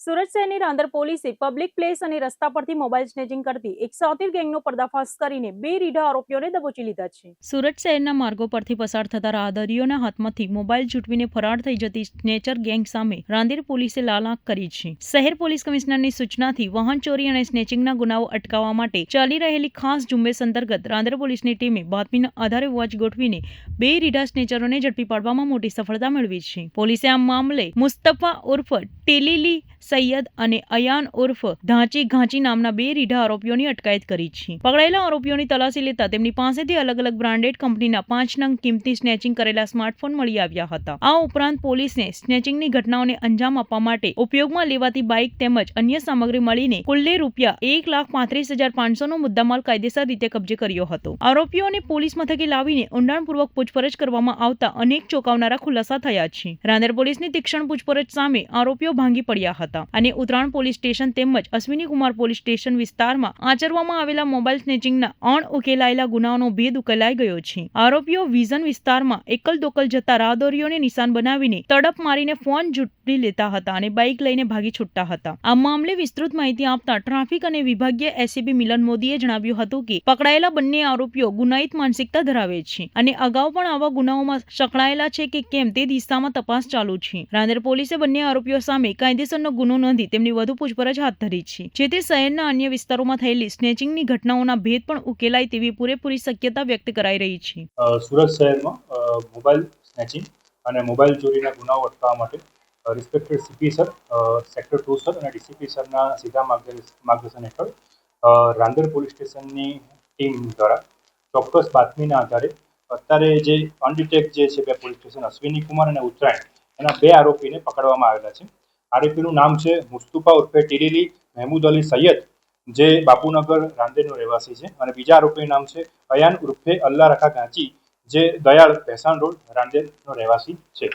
સુરત શહેરની રાંદર પોલીસે public place અને રસ્તા પરથી મોબાઈલ સ્નેચિંગ કરતી 170 ગેંગનો પર્દાફાશ કરીને 2 રીઢા આરોપીઓને દબોચી લીધા છે। સુરત શહેરના માર્ગો પરથી પસાર થતા રાહદારીઓના હાથમાંથી મોબાઈલ છૂટવીને ફરાર થઈ જતી સ્નેચર ગેંગ સામે રાંદેર પોલીસે લાલ આંખ કરી છે। શહેર પોલીસ કમિશનરની સૂચનાથી વાહન ચોરી અને સ્નેચિંગના ગુનાઓ અટકાવવા માટે ચાલી રહેલી ખાસ ઝુંબેશ અંતર્ગત રાંદેર પોલીસની ટીમે બાતમીના આધારે વોચ ગોઠવીને 2 રીઢા સ્નેચરોને ઝડપી પાડવામાં મોટી સફળતા મેળવી છે। પોલીસે આ મામલે મુસ્તફા ઉર્ફ ટેલીલી સૈયદ અને અયાન ઉર્ફ ધાંચી ઘાંચી નામના 2 રીઢા આરોપીઓની અટકાયત કરી છે। પકડાયેલા આરોપીઓની તલાશી લેતા તેમની પાસેથી અલગ અલગ બ્રાન્ડેડ કંપનીના 5 નંગ કિંમતી સ્નેચિંગ કરેલા સ્માર્ટફોન મળી આવ્યા હતા। આ ઉપરાંત પોલીસને સ્નેચિંગની ઘટનાઓને અંજામ આપવા માટે ઉપયોગમાં લેવાતી બાઇક તેમજ અન્ય સામગ્રી મળીને કુલ્લે ₹1,35,500 નો મુદ્દામાલ કાયદેસર રીતે કબજે કર્યો હતો। આરોપીઓને પોલીસ મથકે લાવીને ઊંડાણપૂર્વક પૂછપરછ કરવામાં આવતા અનેક ચોંકાવનારા ખુલાસા થયા છે। રાંદેર પોલીસની તીક્ષ્ણ પૂછપરછ સામે આરોપીઓ ભાંગી પડ્યા હતા અને ઉત્તરાયણ પોલીસ સ્ટેશન તેમજ અશ્વિની કુમાર પોલીસ સ્ટેશન વિસ્તારમાં આચરવામાં આવેલા મોબાઈલ સ્નેચિંગના અણઉકેલાયેલા ગુનાઓનો ભેદ ઉકેલાઈ ગયો છે। આરોપીઓ વિઝન વિસ્તારમાં એકલ દોકલ જતા રાહદારીઓને નિશાન બનાવીને તડપ મારીને ફોન ઝૂંટવી લેતા હતા અને બાઇક લઈને ભાગી છૂટતા હતા। આ મામલે વિસ્તૃત માહિતી આપતા ટ્રાફિક અને વિભાગીય એસીપી મિલન મોદીએ જણાવ્યું હતું કે પકડાયેલા બંને આરોપીઓ ગુનાહિત માનસિકતા ધરાવે છે અને અગાઉ પણ આવા ગુનાઓમાં સંકળાયેલા છે કે કેમ તે દિશામાં તપાસ ચાલુ છે। રાંદેર પોલીસે બંને આરોપીઓ સામે કાયદેસરનો ગુનો નોંધી તેમની વધુ પૂછપરછ હાથ ધરી છે, જેથી શહેરના અન્ય વિસ્તારોમાં થયેલી સ્નેચિંગની ઘટનાઓના ભેદ પણ ઉકેલાય તેવી પૂરેપૂરી શક્યતા વ્યક્ત કરાઈ રહી છે। સુરત શહેરમાં મોબાઈલ સ્નેચિંગ અને મોબાઈલ ચોરીના ગુનાઓ અટકાવવા માટે respected CP sir, sector 2 sir અને ડીસીપી સરના સીધા માર્ગદર્શન હેઠળ રાંદેર પોલીસ સ્ટેશનની ટીમ દ્વારા ચોક્કસ બાતમીના આધારે અત્યારે જે અનડિટેક્ટ જે છે 2 પોલીસ સ્ટેશન અશ્વિની કુમાર અને ઉત્તરાયણ એના 2 આરોપીને પકડવામાં આવેલા છે। આરોપીનું નામ છે મુસ્તફા ઉર્ફે ટીલીલી મહેમૂદ અલી સૈયદ, જે બાપુનગર રાંદેરનો રહેવાસી છે, અને બીજા આરોપીનું નામ છે અયાન ઉર્ફે અલ્લાહ રખા ગાંચી, જે દયાળ ભેસાણ રોડ રાંદેરનો રહેવાસી છે।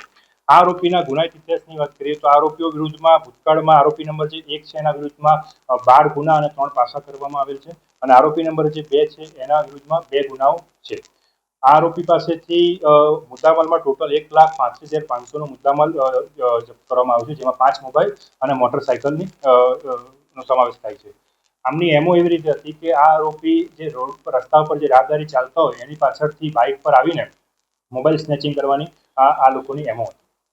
આ આરોપીના ગુનાહિત ઇતિહાસની વાત કરીએ તો આરોપીઓ વિરુદ્ધમાં ભૂતકાળમાં આરોપી નંબર જે 1 છે એના વિરુદ્ધમાં 12 ગુના અને 3 પાસા કરવામાં આવેલ છે, અને આરોપી નંબર જે 2 છે એના વિરુદ્ધમાં 2 ગુનાઓ છે। આ આરોપી પાસેથી મુદ્દામાલમાં ટોટલ ₹1,35,500 નો મુદ્દામાલ જપ્ત કરવામાં આવ્યો છે, જેમાં 5 મોબાઈલ અને મોટરસાયકલની નો સમાવેશ થાય છે। આમની એમઓ એવી રીતે હતી કે આ આરોપી જે રોડ પર રસ્તા પર જે રાહદારી ચાલતા હોય એની પાછળથી બાઇક પર આવીને મોબાઈલ સ્નેચિંગ કરવાની આ લોકોની એમઓ હતી।